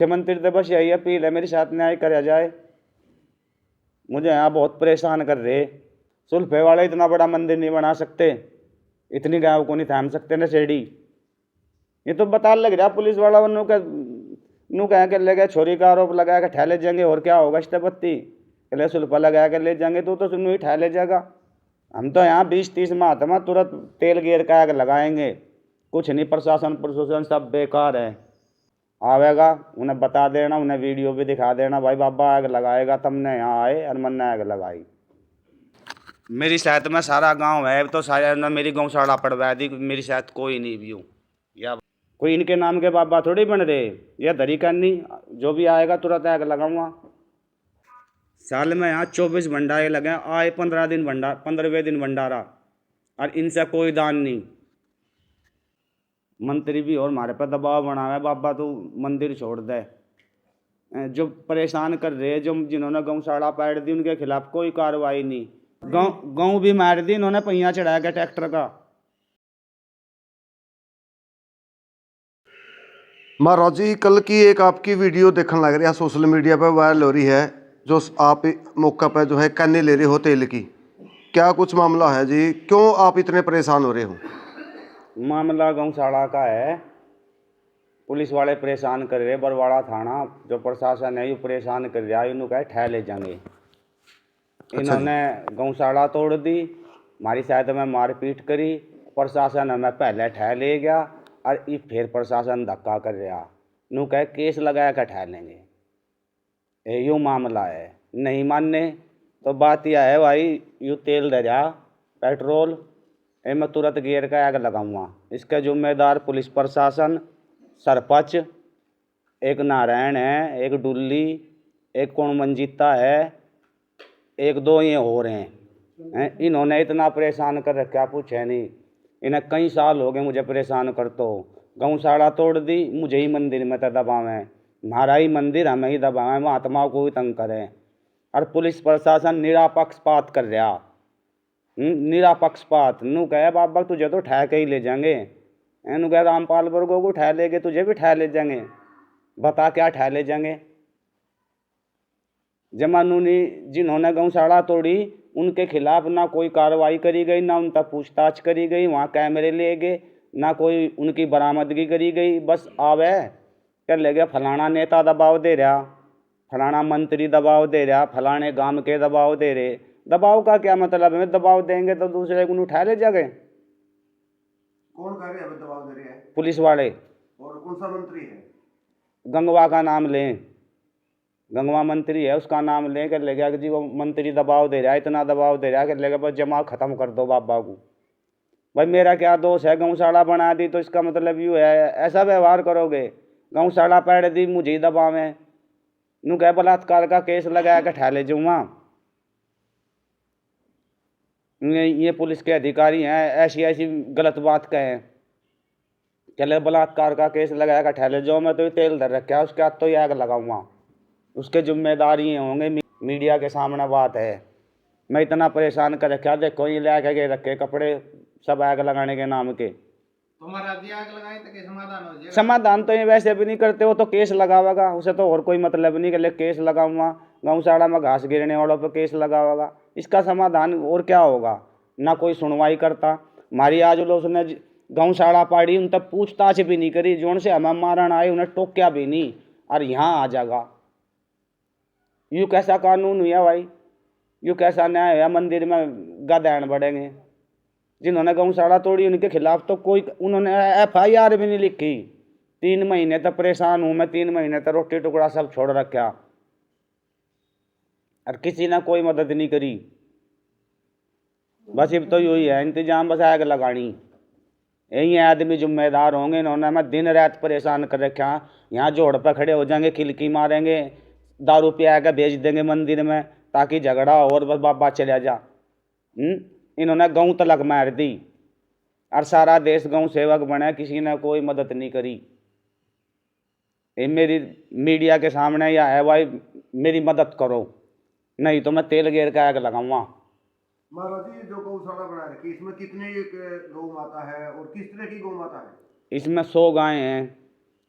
मुख्यमंत्री तो बस यही अपील है मेरे साथ न्याय करा जाए। मुझे यहाँ बहुत परेशान कर रहे। सुल्फे वाले इतना बड़ा मंदिर नहीं बना सकते, इतनी गाँव को नहीं थाम सकते न सेड़ी। ये तो बता लग रहा पुलिस वाला नू कह के ले गए, छोरी का आरोप लगा के ठहले जाएंगे और क्या होगा। इष्टपत्ति ले सुल्फा लगा के ले जाएंगे तो सुनू ही ठहले जाएगा। हम तो यहाँ 20-30 महात्मा तुरंत तेल गेर का आग लगाएंगे। कुछ नहीं, प्रशासन सब बेकार है। आवेगा उन्हें बता देना, उन्हें वीडियो भी दिखा देना, भाई बाबा आग लगाएगा, तुमने यहाँ आए और मन ने आग लगाई। मेरी शायद में सारा गांव है तो शायद ना मेरी गौशाला पड़वा दी, मेरी शायद कोई नहीं भी हूँ या कोई इनके नाम के बाबा थोड़ी बन रहे। या धरी करनी जो भी आएगा तुरंत आग लगाऊंगा। साल में यहाँ 24 भंडारे लगे, आए 15 दिन भंडार, 15वें दिन भंडारा, और इनसे कोई दान नहीं। मंत्री भी और हमारे पर दबाव बना है, बाबा तू मंदिर छोड़ दे। जो परेशान कर रहे, जो जिन्होंने गौशाला पाड़ दी उनके खिलाफ कोई कार्रवाई नहीं। गौ भी मार दी इन्होंने, पहिया चढ़ाया गया ट्रैक्टर का। महाराज जी, कल की एक आपकी वीडियो देखने लग रही है, सोशल मीडिया पर वायरल हो रही है, जो आप मौका पर जो है कन्ने ले रहे हो तेल की। क्या कुछ मामला है जी, क्यों आप इतने परेशान हो रहे हो? मामला गौशाला का है, पुलिस वाले परेशान कर रहे। बरवाड़ा थाना जो प्रशासन है ये परेशान कर रहा है। इन्होंने कहा ठह ले जाएंगे। इन्होंने गौशाला तोड़ दी, हमारी शायद में मारपीट करी। प्रशासन हमें पहले ठह ले गया और ये फिर प्रशासन धक्का कर रहा। नू कहे केस लगाया कर ठह लेंगे। यूँ मामला है, नहीं मानने तो बात यह है भाई, यूँ तेल दे रहा पेट्रोल, मैं तुरंत गियर का आग लगाऊंगा। इसका जिम्मेदार पुलिस प्रशासन, सरपंच, एक नारायण है, एक डुल्ली, एक कौन मंजीता है, एक दो ये हो रहे हैं। इन्होंने इतना परेशान कर रखा पूछे नहीं। इन्हें कई साल हो गए मुझे परेशान करते हो। गौशाला तोड़ दी, मुझे ही मंदिर में तो दबावें, हमारा ही मंदिर हमें ही दबावें, महात्माओं को भी तंग करें। और पुलिस प्रशासन निरापक्षपात कर रहा। निरापक्षपात। नू कहे बाबा तुझे तो ठह के ही ले जाएंगे। नू कहे रामपाल वर्गों को ठह लेंगे, तुझे भी ठह ले जाएंगे। बता क्या ठह ले जाएंगे। जमानूनी जिन्होंने गौशाला तोड़ी उनके खिलाफ ना कोई कार्रवाई करी गई, ना उन तक पूछताछ करी गई, वहाँ कैमरे लिए गए, ना कोई उनकी बरामदगी करी गई। बस आवे कर ले गया, फलाना नेता दबाव दे रहा, फलाना मंत्री दबाव दे रहा, फलाने गांव के दबाव दे रहे। दबाव का क्या मतलब है? दबाव देंगे तो दूसरे को उठा ले जाएंगे। कौन कह रहे हैं दबाव दे रहे हैं? पुलिस वाले। और कौन सा मंत्री है? गंगवा का नाम लें, गंगवा मंत्री है, उसका नाम लें कर ले गया कि जी वो मंत्री दबाव दे रहा है, इतना दबाव दे रहा है, कर लेगा बस जमा ख़त्म कर दो बाबा को। भाई मेरा क्या दोष है? गौशाला बना दी तो इसका मतलब यूँ है ऐसा व्यवहार करोगे? गौशाला पैड़ दी मुझे ही दबावें। नू कह बलात्कार का केस लगाया के ठा ले जाऊँगा। ये पुलिस के अधिकारी हैं, ऐसी ऐसी गलत बात कहें, चले बलात्कार का केस लगाया का ठा ले जाओ। मैं तो ये तेल धर रखा है, उसके हाथ तो ये आग लगाऊंगा, उसके जिम्मेदार ये होंगे। मीडिया के सामने बात है। मैं इतना परेशान कर रखा, देखो ये ले के रखे कपड़े सब आग लगाने के नाम के। तुम्हारा आग लगाए तो क्या समाधान हो जाएगा? समाधान तो ये वैसे भी नहीं करते, वो तो केस लगावेगा, उसे तो और कोई मतलब नहीं कि केस लगाऊंगा। गौशाला में घास गिरने वालों पर केस लगावेगा, इसका समाधान और क्या होगा? ना कोई सुनवाई करता। हमारी आज लोग उसने गौशाला पाड़ी, उन तक पूछताछ भी नहीं करी, जोन से हमें मारन आए उन्हें टोक्या भी नहीं, और यहाँ आ जाएगा। यूँ कैसा कानून हुआ भाई? यूँ कैसा न्याय हुआ? मंदिर में गधैन बढ़ेंगे। जिन्होंने गौशाला तोड़ी उनके खिलाफ तो कोई, उन्होंने FIR भी नहीं लिखी। 3 महीने तक परेशान हूँ मैं, 3 महीने तक रोटी टुकड़ा सब छोड़ रखा और किसी ने कोई मदद नहीं करी। बस अब तो यही है इंतजाम, बस आग लगानी। यही आदमी जिम्मेदार होंगे। इन्होंने मैं दिन रात परेशान कर रखा। यहाँ जोड़ पर खड़े हो जाएंगे, खिलकी मारेंगे, दारू पिया के भेज देंगे मंदिर में ताकि झगड़ा और बस बाबा चला जा। इन्होंने गौ तलक मार दी और सारा देश गौ सेवक बने, किसी ने कोई मदद नहीं करी। ये मेरी मीडिया के सामने या है भाई, मेरी मदद करो, नहीं तो मैं तेल गेर का आग लगाऊंगा। महाराज जी, जो गौशाला बना रखी इसमें कितने गौ माता है और किस तरह की गौ माता है? इसमें 100 गायें हैं,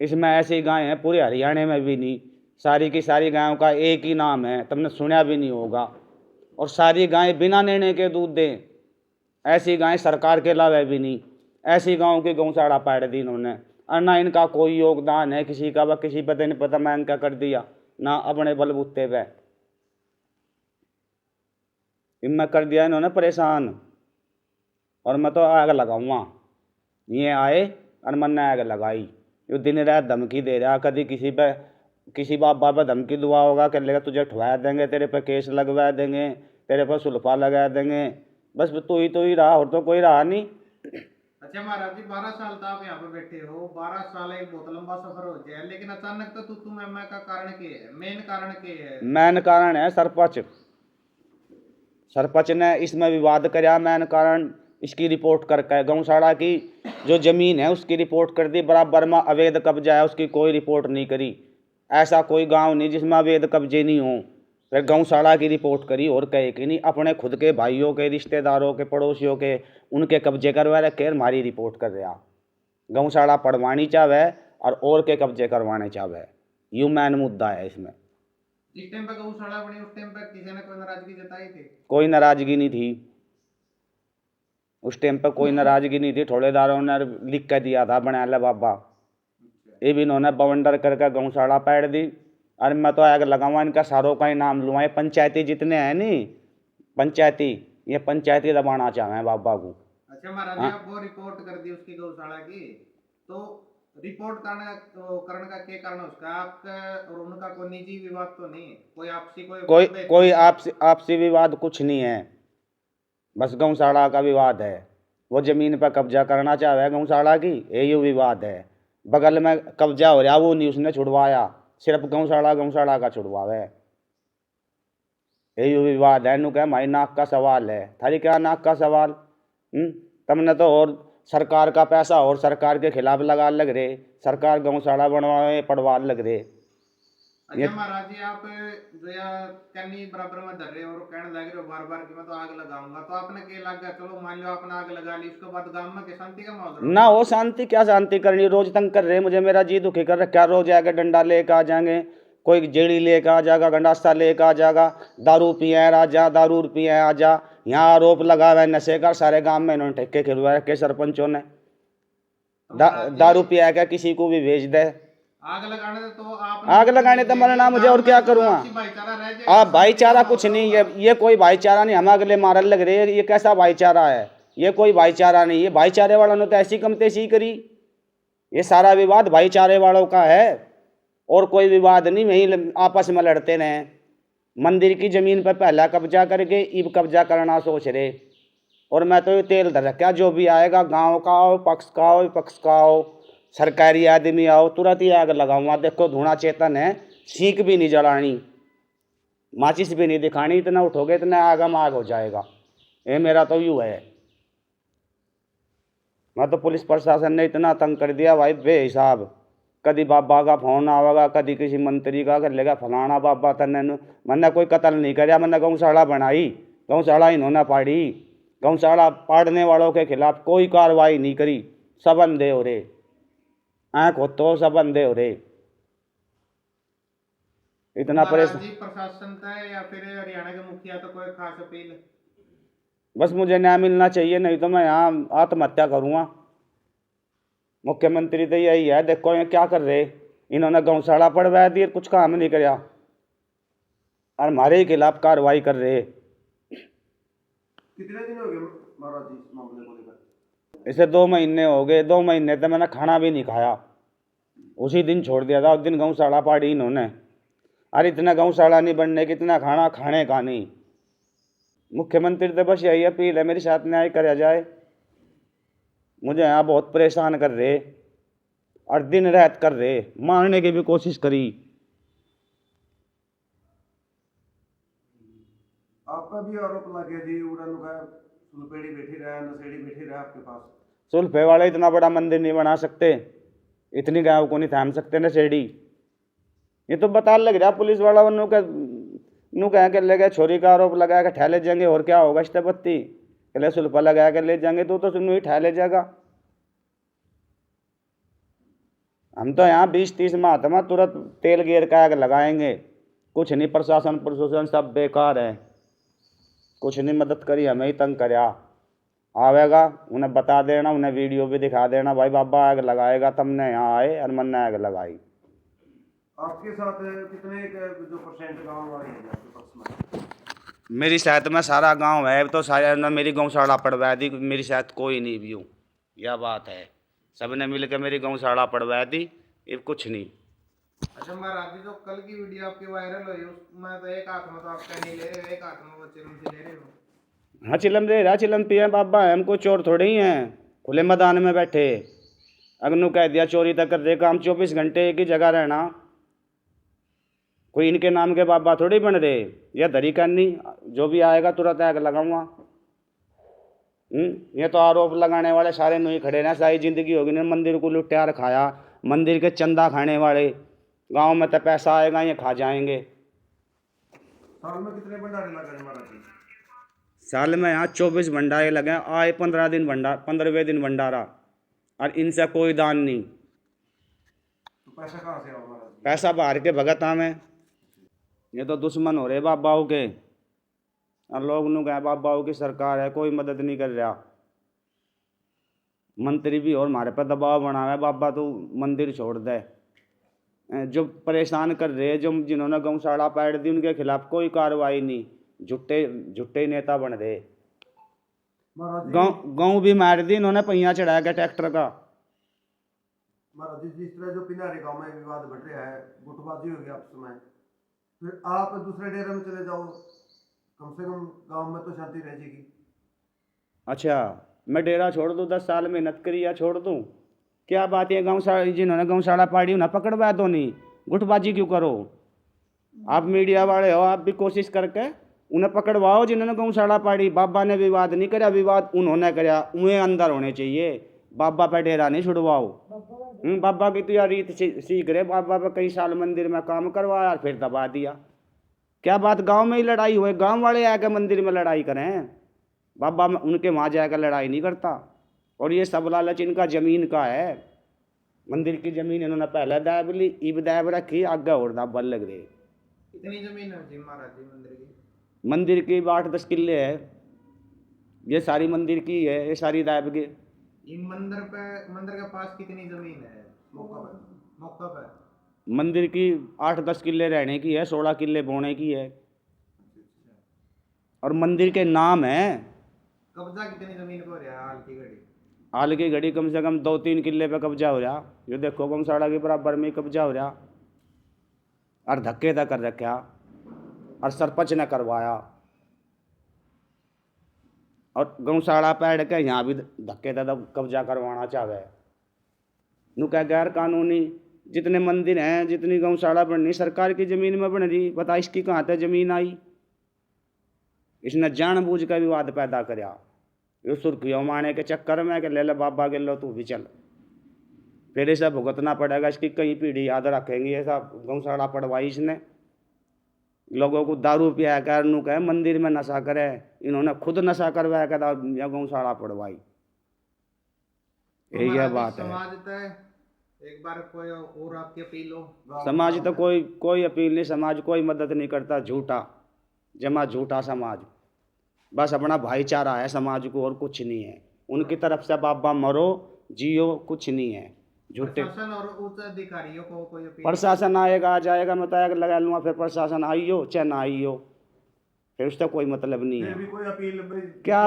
इसमें ऐसी गाय हैं पूरे हरियाणा में भी नहीं, सारी की सारी गायों का एक ही नाम है, तुमने सुना भी नहीं होगा। और सारी गायें बिना निर्णय के दूध दें, ऐसी गायें सरकार के अलावा भी नहीं। ऐसी गाँव की गौशाला पाड़ दी इन्होंने, और ना इनका कोई योगदान है किसी का, वह किसी पता नहीं पता मैं इनका कर दिया ना, अपने बलबूते पे इनमें कर दिया इन्होंने परेशान। और मैं तो आग लगाऊंगा, ये आए और मैंने आग लगाई। ये दिन रात धमकी दे रहा, कभी किसी पे किसी बाबा पे धमकी दुआ होगा कर लेगा, तुझे ठुआ देंगे, तेरे पे केस लगवा देंगे, तेरे पे सुल्फा लगा देंगे। बस तू ही रहा, और तो कोई रहा नहीं। अच्छा महाराज जी, 12 साल तो आप यहाँ पे बैठे हो, 12 साल एक बहुत लंबा सफर हो जाए, लेकिन अचानक तो तू मैं का कारण क्या है? मेन कारण क्या है? मेन कारण है सरपंच ने इसमें विवाद कराया। मेन कारण इसकी रिपोर्ट करके गौशाला की जो जमीन है उसकी रिपोर्ट कर दी, बराबर में अवैध कब्जा है उसकी कोई रिपोर्ट नहीं करी। ऐसा कोई गांव नहीं जिसमें अवैध कब्जे नहीं हो, फिर गौशाला की रिपोर्ट करी और कहे कि नहीं अपने खुद के भाइयों के, रिश्तेदारों के, पड़ोसियों के उनके कब्जे करवा रखे, हमारी रिपोर्ट कर रहा। गौशाला पढ़वानी चाहे और के कब्जे करवाने चाहे, यूं मैन मुद्दा है इसमें। जिस टाइम पे गौशाला बनी उस टाइम पे किसी ने कोई नाराजगी जताई थी? कोई नाराजगी नहीं थी उस टाइम पे, कोई नाराजगी नहीं थी। ठोलेदारों ने लिख कर दिया था बना ले बाबा, ये भी इन्होंने बवंडर करके गौशाला पैड़ दी। अरे मैं तो आग लगाऊंगा, इनका सारों का ही नाम लूँगा। ये पंचायती जितने हैं नहीं, पंचायती, ये पंचायती दबाना चाहे बाबा को। अच्छा महाराज जी, आप वो रिपोर्ट कर दी उसकी गौशाला की, तो रिपोर्ट करने का क्या कारण उसका? आपका और उनका कोई निजी विवाद तो नहीं, कोई आपसी कोई आपसी विवाद कुछ नहीं है, बस गौशाला का विवाद है। वो जमीन पर कब्जा करना चाहे गौशाला की, यही विवाद है। बगल में कब्जा हो रहा वो नहीं उसने छुड़वाया, सिर्फ गौशाला का छुड़वावे, यही विवाद है। नु क्या हमारी नाक का सवाल है, थारी क्या नाक का सवाल? तुमने तो और सरकार का पैसा और सरकार के खिलाफ लगा लग रहे, सरकार गौशाला बनवाए पड़वा लग रहे। अच्छा महाराज जी, आप जो या कन्नी बराबर में धर रहे हो और कहने लग रहे हो बार बार कि मैं तो आग लगाऊंगा, तो आपने क्या लग गया? चलो मान लो आपने आग लगा ली, उसके बाद गांव में शांति का माहौल ना हो शांति, क्या शांति करनी, रोज तंग कर रहे मुझे, मेरा जी दुखी कर रखा। रोज आके डंडा लेकर आ जाएंगे, कोई जेड़ी लेकर आ जाएगा, गंडासा लेकर आ जाएगा, दारू पिए राजा, दारू पिए आ जा। यहाँ आरोप लगा हुआ है नशे का, सारे गांव में इन्होंने ठेके खिलवा रखे सरपंचों ने। दारू पिया के किसी को भी भेज दे, आग लगाने तो आप आग लगाने तो मरना, मुझे और क्या करूँगा? आप भाईचारा कुछ नहीं, ये कोई भाईचारा नहीं, हम अगले मारल लग रहे हैं, ये कैसा भाईचारा है? ये कोई भाईचारा नहीं, ये भाईचारे वालों ने तो ऐसी कम तेजी करी। ये सारा विवाद भाईचारे वालों का है और कोई विवाद नहीं, वही आपस में लड़ते रहे। मंदिर की जमीन पर पहला कब्जा करके अब कब्जा करना सोच रहे। और मैं तो ये तेल धर रखा, जो भी आएगा गांव का हो, पक्ष का हो, विपक्ष का हो, सरकारी आदमी आओ, तुरंत ही आग लगाऊंगा। देखो धुआं चेतन है, सीख भी नहीं जलानी, माचिस भी नहीं दिखानी, इतना उठोगे इतना आगम आग हो जाएगा। ये मेरा तो यूँ है। मैं तो पुलिस प्रशासन ने इतना तंग कर दिया भाई बेहिसाब। कभी बाबा का फोन आवेगा, कभी किसी मंत्री का कर लेगा, फलाना बाबा तने मैंने कोई कत्ल नहीं कराया, मैंने गौशाला बनाई, गौशाला इन्होंने पाड़ी। गौशाला पाड़ने वालों के खिलाफ कोई कार्रवाई नहीं करी, सब अंधे हो रहे, आँख हो तो सब अंधे हो रहे। इतना प्रशासन का या फिर हरियाणा के मुखिया तो कोई खास अपील? बस मुझे न्याय मिलना चाहिए, नहीं तो मैं यहाँ आत्महत्या करूँगा। मुख्यमंत्री तो यही है, देखो ये क्या कर रहे, इन्होंने गौशाला पड़वा दी, कुछ काम नहीं कराया और हमारे ही खिलाफ कार्रवाई कर रहे। कितने दिन हो गए महाराज जी इस मामले को लेकर? इसे 2 महीने हो गए, 2 महीने तक मैंने खाना भी नहीं खाया, उसी दिन छोड़ दिया था, उस दिन गौशाला पाड़ी इन्होंने। अरे इतना गौशाला नहीं बनने की, इतना खाना खाने का नहीं। मुख्यमंत्री तो बस यही अपील है मेरे साथ न्याय करा जाए। मुझे यहाँ बहुत परेशान कर रहे और दिन रात कर रहे, मारने की भी कोशिश करी। आप पर भी आरोप लगे जी, उड़न का सुलपेड़ी बैठी रहा, नशेड़ी बैठी रहा आपके पास। सुल्फे वाले इतना बड़ा मंदिर नहीं बना सकते, इतनी गायों को नहीं थाम सकते नशेड़ी। ये तो बता लग रहा पुलिस वाला नु कह के ले गए, छोरी का आरोप लगा के ठहले जाएंगे, और क्या होगा? इष्टपत्ति कहले सुल्फा लगा के ले जाएंगे तो सुनू ही ठहले जाएगा। हम तो यहाँ 20-30 महात्मा तुरंत तेल गिर का आग लगाएंगे। कुछ नहीं, प्रशासन प्रशासन सब बेकार है, कुछ नहीं मदद करी, हमें ही तंग करया। आवेगा उन्हें बता देना, उन्हें वीडियो भी दिखा देना, भाई बाबा आग लगाएगा, तुमने यहाँ आए और मन ने आग लगाई। आपके साथ कितने जो परसेंट गाँव वाले हैं आपके पक्ष में? मेरी शायद में सारा गांव है, तो शायद ना मेरी गौशाला पड़वा दी, मेरी शायद कोई नहीं भी हूँ, यह बात है। सबने मिल के मेरी गौशाला पड़वा दी, ये कुछ नहीं। अच्छा महाराज जी, जो कल की वीडियो आपकी वायरल हुई उसमें तो एक हाथ में तो आप नहीं ले रहे हो, एक हाथ में वो चिलम से ले रहे हो। हाँ चिलम दे रहा, चिलम पिए बाबा, हमको चोर थोड़े ही हैं खुले मैदान में बैठे। अगनू कह दिया चोरी तक कर दे काम, 24 घंटे एक ही जगह रहना, कोई इनके नाम के बाबा थोड़ी बन रहे। यह दरी करनी, जो भी आएगा तुरंत आग लगाऊंगा। ये तो आरोप लगाने वाले सारे नहीं खड़े ना, सारी जिंदगी होगी ना मंदिर को लुटिया खाया, मंदिर के चंदा खाने वाले। गांव में तो पैसा आएगा ये खा जाएंगे। साल में कितने भंडारे लग रहे महाराज जी? साल में यहाँ 24 भंडारे लगे, आए 15 दिन भंडार, 15वें दिन भंडारा, और इनसे कोई दान नहीं। तो पैसा कहाँ से आओ महाराज जी? पैसा बाहर के भगत में, ये तो दुश्मन हो रहे बाबाओं के, और लोग नु कहे बाबाओं की सरकार है, कोई मदद नहीं कर रहा। मंत्री भी और हमारे पर दबाव बना हुआ है, बाबा तू मंदिर छोड़ दे। जो परेशान कर रहे, जो जिन्होंने गौशाला पाड़ दी उनके खिलाफ कोई कार्रवाई नहीं, झुट्टे झुट्टे नेता बन रहे। महाराज जी, गाँव भी मार दी इन्होंने, पहिया चढ़ाया गया ट्रैक्टर का। महाराज जी, जिस तरह जो पिनारे गांव में विवाद बढ़ रहा है, गुटबाजी होगी आपस में, फिर आप दूसरे डेरे में चले जाओ, कम से कम गांव में तो शांति रह जाएगी। अच्छा मैं डेरा छोड़ दूँ, 10 साल मेहनत करी या छोड़ दूँ? क्या बात है, गौशाला जिन्होंने गौशाला पाड़ी उन्हें पकड़वा दो, नहीं गुटबाजी क्यों करो? आप मीडिया वाले हो, आप भी कोशिश करके उन्हें पकड़वाओ जिन्होंने गौशाला पाड़ी। बाबा ने विवाद नहीं कराया, विवाद उन्होंने कराया, उन्हें अंदर होने चाहिए। बाबा पे डेरा नहीं छुड़वाओ। बाबा की तो यार रीत सीख रहे, बाबा पे कई साल मंदिर में काम करवाया फिर दबा दिया। क्या बात, गांव में ही लड़ाई हुई, गांव वाले आकर मंदिर में लड़ाई करें? बाबा उनके वहाँ जाकर लड़ाई नहीं करता। और ये सब लालच इनका जमीन का है, मंदिर की जमीन इन्होंने पहले दाब ली, इब दाब रखी, आगे और दाब लग रही। कितनी जमीन है जी महाराज जी मंदिर की? मंदिर की 8-10 किले है, ये सारी मंदिर की है, ये सारी दाब के। इन मंदिर के पास कितनी जमीन है मौका पे? मंदिर की 8-10 किले रहने की है, 16 किले बोने की है, और मंदिर के नाम है। कब्जा कितनी जमीन पर हो रहा है हाल की घड़ी? हाल की घड़ी कम से कम 2-3 किले पे कब्जा हो रहा। जो देखो गौशाला के बराबर में कब्जा हो रहा, और धक्के तक कर रखा, और सरपंच ने करवाया, और गौशाला पैड़ के यहाँ भी धक्के तक कब्जा करवाना चाहे। नु क्या गैर कानूनी जितने मंदिर हैं, जितनी गौशाला बननी सरकार की ज़मीन में बन रही, बता इसकी कहाँ तक ज़मीन आई? इसने जानबूझ कर विवाद पैदा कराया, ये सुर्खियों मारने के चक्कर में कि ले ले बाबा के लो तू भी चल, फिर इसे भुगतना पड़ेगा, इसकी कई पीढ़ी याद रखेंगी। ऐसा गौशाला पड़वाई इसने, लोगों को दारू पिया कर नू कहे मंदिर में नशा करे, इन्होंने खुद नशा करवाया कर या गौशाला पड़वाई। यही है बात है। समाज तय एक बार कोई और आपकी अपील हो? समाज तो कोई अपील नहीं, समाज कोई मदद नहीं करता, झूठा जमा झूठा समाज, बस अपना भाईचारा है समाज को, और कुछ नहीं है। उनकी तरफ से बाबा मरो जियो, कुछ नहीं है, झूठे। प्रशासन और उच्च अधिकारियों को कोई अपील? प्रशासन आएगा आ जाएगा, मैं तो लगा लूँगा, फिर प्रशासन आइयो चाहे ना आइयो, फिर उसका कोई मतलब नहीं है। भी कोई अपील क्या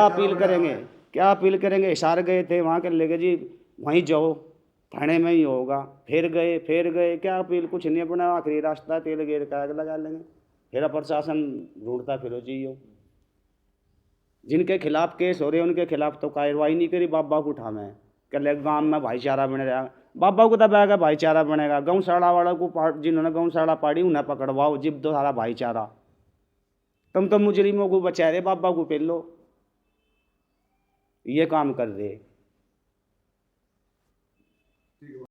अपील करेंगे, क्या अपील करेंगे? हिसार गए थे वहाँ के लेके जी, वहीं जाओ, थाने में ही होगा, फिर गए, क्या अपील? कुछ नहीं, अपना आखिरी रास्ता तेल गेर का लगा लेंगे, फिर प्रशासन ढूंढता फिरो जियो। जिनके खिलाफ केस हो रहे उनके खिलाफ तो कार्रवाई नहीं करी, बाबा को उठा में कल गांव में भाईचारा बने रहा, बाबा को दबाएगा भाईचारा बनेगा। गौशाला वालों को, जिन्होंने गौशाला पाड़ी उन्हें पकड़वाओ, जिब दो सारा भाईचारा। तुम तो मुजरिमों को बचा रहे, बाबा को पेल लो, ये काम कर रहे।